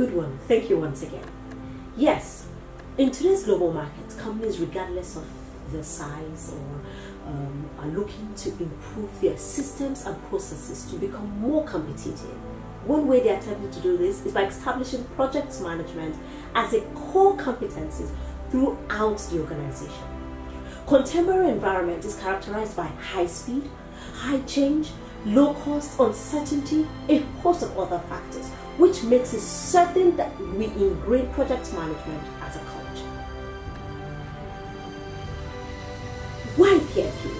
good one. Thank you once again. Yes, in today's global market, companies, regardless of their size or are looking to improve their systems and processes to become more competitive. One way they're attempting to do this is by establishing project management as a core competency throughout the organization. Contemporary environment is characterized by high speed, high change, low cost, uncertainty, a host of other factors, which makes it certain that we ingrain project management as a culture. Why PMP?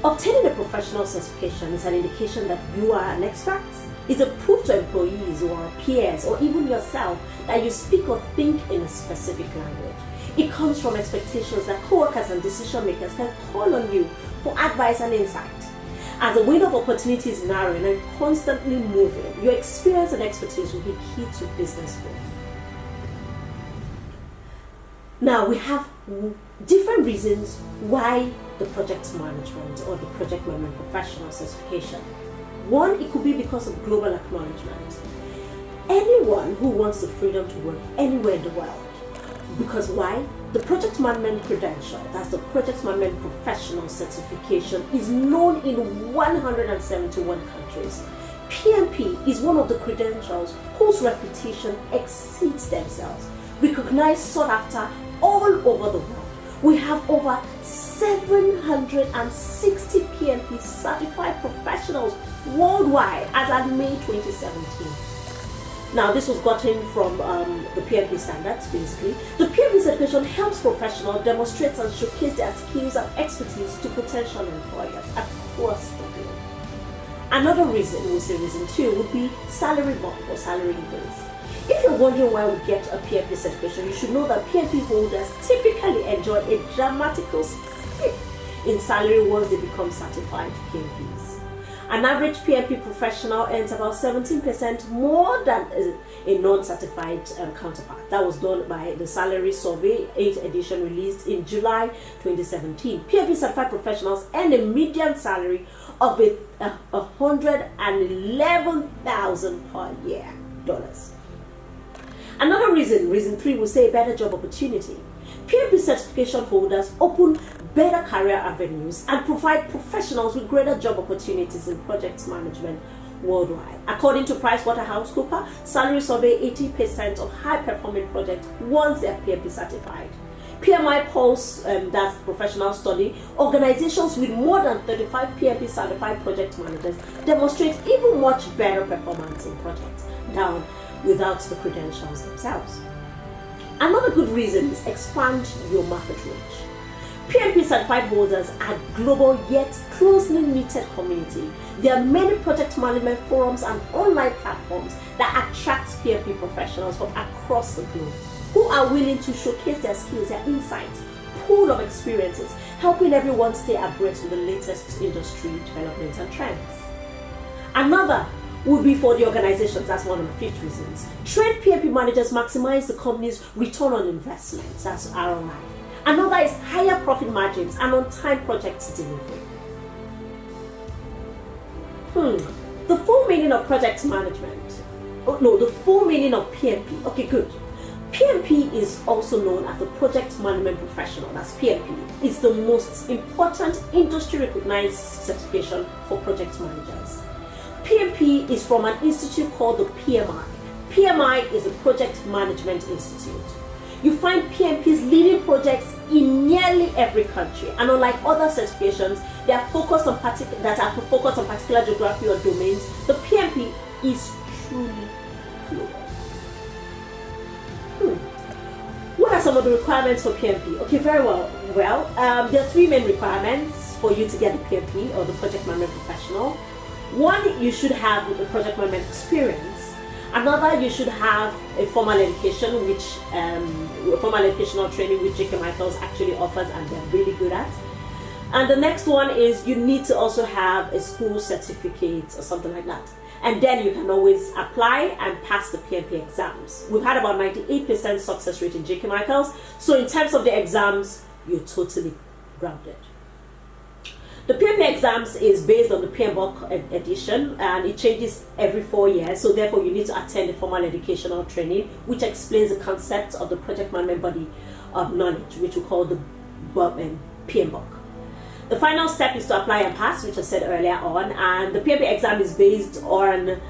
Obtaining a professional certification is an indication that you are an expert. It's a proof to employees or peers or even yourself that you speak or think in a specific language. It comes from expectations that co-workers and decision makers can call on you for advice and insight. As the window of opportunity is narrowing and constantly moving, your experience and expertise will be key to business growth. Now, we have different reasons why the project management or the project management professional certification. One, it could be because of global acknowledgement. Anyone who wants the freedom to work anywhere in the world. Because why? The project management credential, that's the project management professional certification, is known in 171 countries. PMP is one of the credentials whose reputation exceeds themselves, recognized, sought after all over the world. We have over 760 PMP certified professionals worldwide as at May 2017. Now, this was gotten from the PMP standards, basically. The PMP certification helps professionals demonstrate and showcase their skills and expertise to potential employers across the globe. Another reason, we'll say reason two, would be salary bump or salary increase. If you're wondering why we get a PMP certification, you should know that PMP holders typically enjoy a dramatical spike in salary once they become certified PMPs. An average PMP professional earns about 17% more than a non-certified counterpart. That was done by the Salary Survey 8th edition released in July 2017. PMP certified professionals earn a median salary of $111,000 per year. Another reason three, will say better job opportunity. PMP certification holders open better career avenues and provide professionals with greater job opportunities in project management worldwide. According to PricewaterhouseCoopers Salary Survey, 80% of high-performing projects once they're PMP certified. PMI Pulse, that's professional study, organizations with more than 35 PMP certified project managers demonstrate even much better performance in projects down without the credentials themselves. Another good reason is expand your market reach. PMP certified holders are global yet closely knitted community. There are many project management forums and online platforms that attract PMP professionals from across the globe who are willing to showcase their skills, their insights, pool of experiences, helping everyone stay abreast with the latest industry developments and trends. Another would be for the organizations. That's one of the fifth reasons. Trained PMP managers maximize the company's return on investments, that's ROI. Another is higher profit margins and on-time project delivery. The full meaning of project management. The full meaning of PMP. Okay, good. PMP is also known as the Project Management Professional. That's PMP. It's the most important industry-recognized certification for project managers. PMP is from an institute called the PMI. PMI is a Project Management Institute. You find PMP's leading projects in nearly every country, and unlike other certifications that are focused on particular geography or domains, the PMP is truly global. What are some of the requirements for PMP? Okay, very well. There are three main requirements for you to get the PMP or the Project Management Professional. One, you should have the project management experience. Another, you should have a formal education, formal educational training which J.K. Michaels actually offers and they're really good at. And the next one is you need to also have a school certificate or something like that. And then you can always apply and pass the PMP exams. We've had about 98% success rate in J.K. Michaels. So in terms of the exams, you're totally grounded. The PMP exams is based on the PMBOK edition, and it changes every 4 years. So therefore, you need to attend a formal educational training, which explains the concepts of the project management body of knowledge, which we call the PMBOK. The final step is to apply and pass, which I said earlier on, and the PMP exam is based on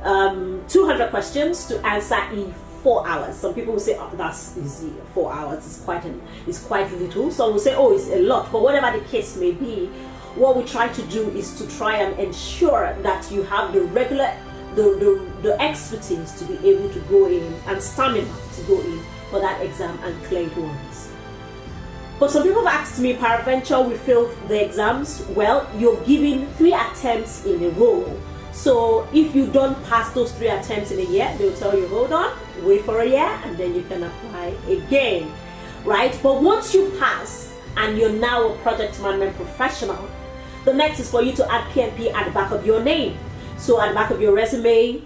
200 questions to answer in 4 hours. Some people will say, oh, that's easy, 4 hours is quite little. Some will say, oh, it's a lot. But whatever the case may be, what we try to do is to try and ensure that you have the expertise to be able to go in and stamina to go in for that exam and clear it once. But some people have asked me, peradventure we failed the exams. Well, you're given 3 attempts in a row. So if you don't pass those 3 attempts in a year, they'll tell you, hold on, wait for a year, and then you can apply again, right? But once you pass and you're now a project management professional, the next is for you to add PMP at the back of your name. So at the back of your resume,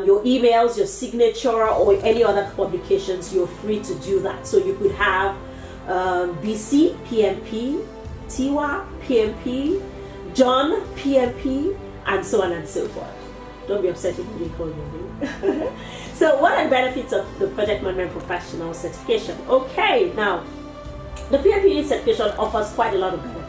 your emails, your signature, or any other publications, you're free to do that. So you could have BC, PMP, Tiwa, PMP, John, PMP, and so on and so forth. Don't be upset if you didn't call your name. So what are the benefits of the Project Management Professional certification? Okay, now, the PMP certification offers quite a lot of benefits.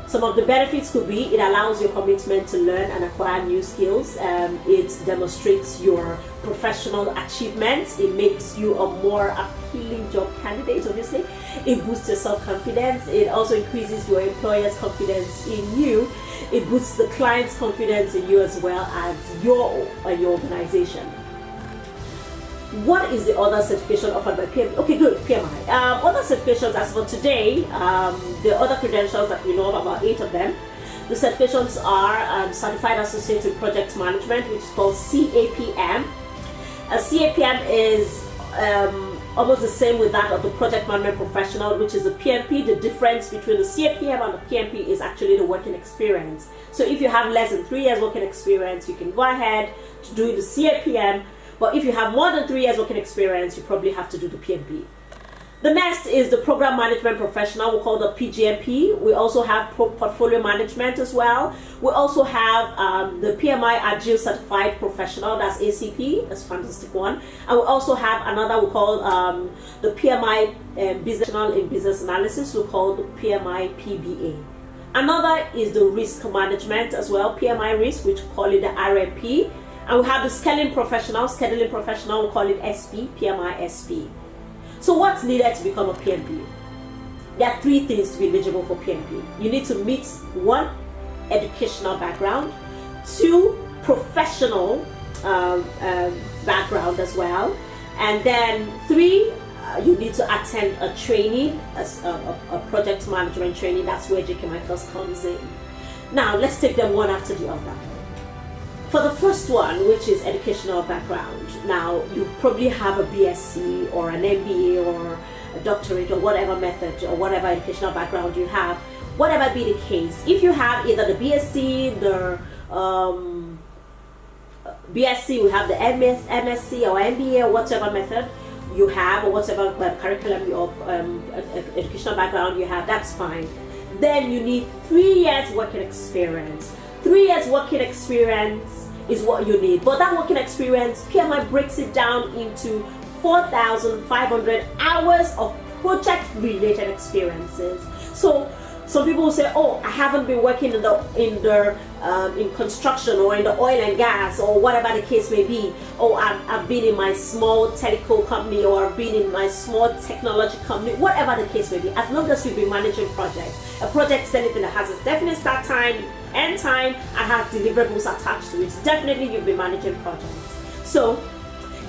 Some of the benefits could be it allows your commitment to learn and acquire new skills. It demonstrates your professional achievements. It makes you a more appealing job candidate, obviously. It boosts your self-confidence. It also increases your employer's confidence in you. It boosts the client's confidence in you as well as your organization. What is the other certification offered by PMI? Okay, good, PMI. Other certifications as for today, the other credentials that we know of, about 8 of them. The certifications are Certified Associate in Project Management, which is called CAPM. CAPM is almost the same with that of the Project Management Professional, which is the PMP. The difference between the CAPM and the PMP is actually the working experience. So if you have less than 3 years working experience, you can go ahead to do the CAPM. But if you have more than 3 years working experience, you probably have to do the PMP. The next is the Program Management Professional, we call the PGMP. We also have Portfolio Management as well. We also have the PMI Agile Certified Professional, that's ACP, that's a fantastic one. And we also have another we call the PMI Business in Business Analysis, we call the PMI PBA. Another is the Risk Management as well, PMI Risk, which we call it the RMP. And we have the Scheduling Professional, we call it SP, PMI SP. So what's needed to become a PMP? There are 3 things to be eligible for PMP. You need to meet 1, educational background, 2, professional background as well, and then 3, you need to attend a training, a project management training. That's where JK Michaels comes in. Now let's take them one after the other. For the first one, which is educational background, now you probably have a BSc or an MBA or a doctorate or whatever method or whatever educational background you have, whatever be the case. If you have either the BSc, the BSc, we have the MSc or MBA or whatever method you have or whatever curriculum or educational background you have, that's fine. Then you need 3 years working experience. 3 years working experience is what you need. But that working experience, PMI breaks it down into 4,500 hours of project-related experiences. So some people will say, oh, I haven't been working in construction or in the oil and gas or whatever the case may be. Oh, I've been in my small telco company or I've been in my small technology company, whatever the case may be. As long as you've been managing projects. A project is anything that has a definite start time, end time, and has deliverables attached to it. Definitely you'll be managing projects. So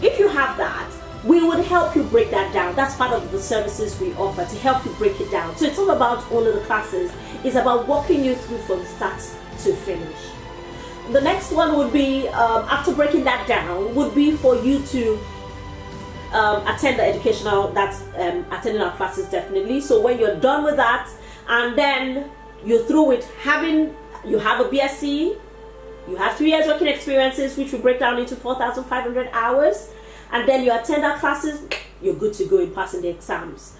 if you have that, we would help you break that down. That's part of the services we offer, to help you break it down. So it's all about all of the classes. It's about walking you through from start to finish. The next one would be, after breaking that down, would be for you to attend the educational, that's attending our classes definitely. So when you're done with that, and then you're through with you have a BSc, you have 3 years working experiences, which we break down into 4,500 hours, and then you attend our classes, you're good to go in passing the exams.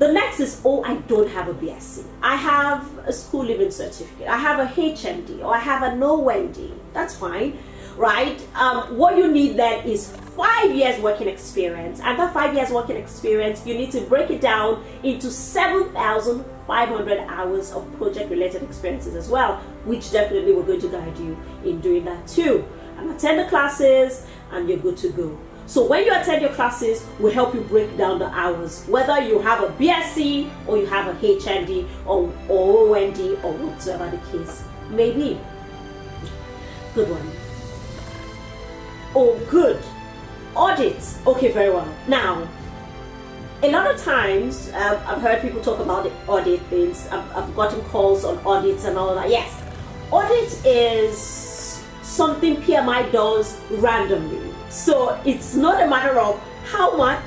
The next is, oh, I don't have a BSc. I have a school living certificate. I have a HND or I have an OND. That's fine, right? What you need then is 5 years working experience. And that 5 years working experience, you need to break it down into 7,500 hours of project-related experiences as well, which definitely we're going to guide you in doing that too. And attend the classes and you're good to go. So when you attend your classes, we'll help you break down the hours, whether you have a BSc or you have a HND or OND or whatever the case may be. Good one. Oh, good. Audits. Okay, very well. Now, a lot of times, I've heard people talk about the audit things. I've gotten calls on audits and all that. Yes, audit is something PMI does randomly. So it's not a matter of how much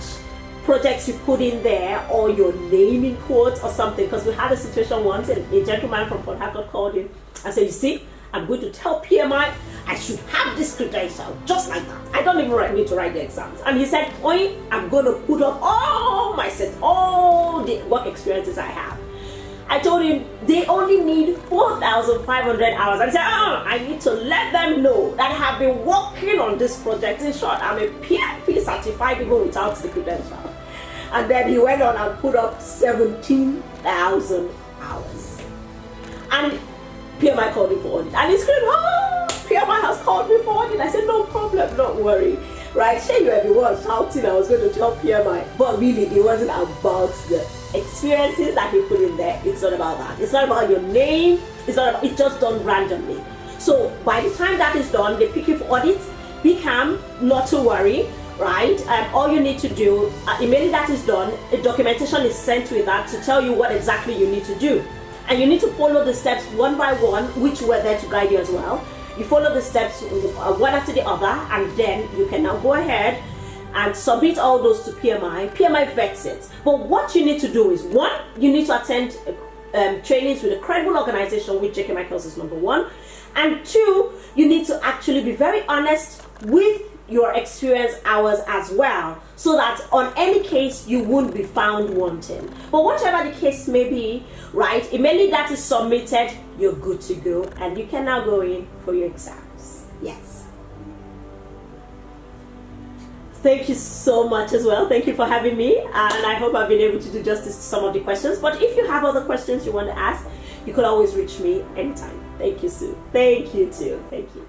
projects you put in there or your name in quotes or something, because we had a situation once and a gentleman from Port Harcourt called in and said, you see, I'm going to tell PMI I should have this credential just like that. I don't even need to write the exams. And he said, oi, I'm going to put up all my sets, all the work experiences I have. I told him they only need 4,500 hours. I said, I need to let them know that I have been working on this project. In short, I'm a PMP certified even without the credential. And then he went on and put up 17,000 hours. And PMI called me for audit. And he screamed, PMI has called me for audit. I said, no problem, don't worry. Right? Sure, you everyone shouting I was going to tell PMI. But really, it wasn't about the experiences that he put in there. It's not about that. It's not about your name. It's just done randomly. So by the time that is done, they pick you for audits. Be calm, not to worry, right? All you need to do, immediately that is done, a documentation is sent with that to tell you what exactly you need to do. And you need to follow the steps one by one, which we're there to guide you as well. You follow the steps one after the other, and then you can now go ahead and submit all those to PMI. PMI vets it. But what you need to do is, one, you need to attend trainings with a credible organization, which J.K. Michaels is number one. And two, you need to actually be very honest with your experience hours as well, so that on any case you won't be found wanting. But whatever the case may be, right, immediately that is submitted, you're good to go, and you can now go in for your exams. Yes. Thank you so much as well. Thank you for having me, and I hope I've been able to do justice to some of the questions. But if you have other questions you want to ask, you could always reach me anytime. Thank you, Sue. Thank you too. Thank you.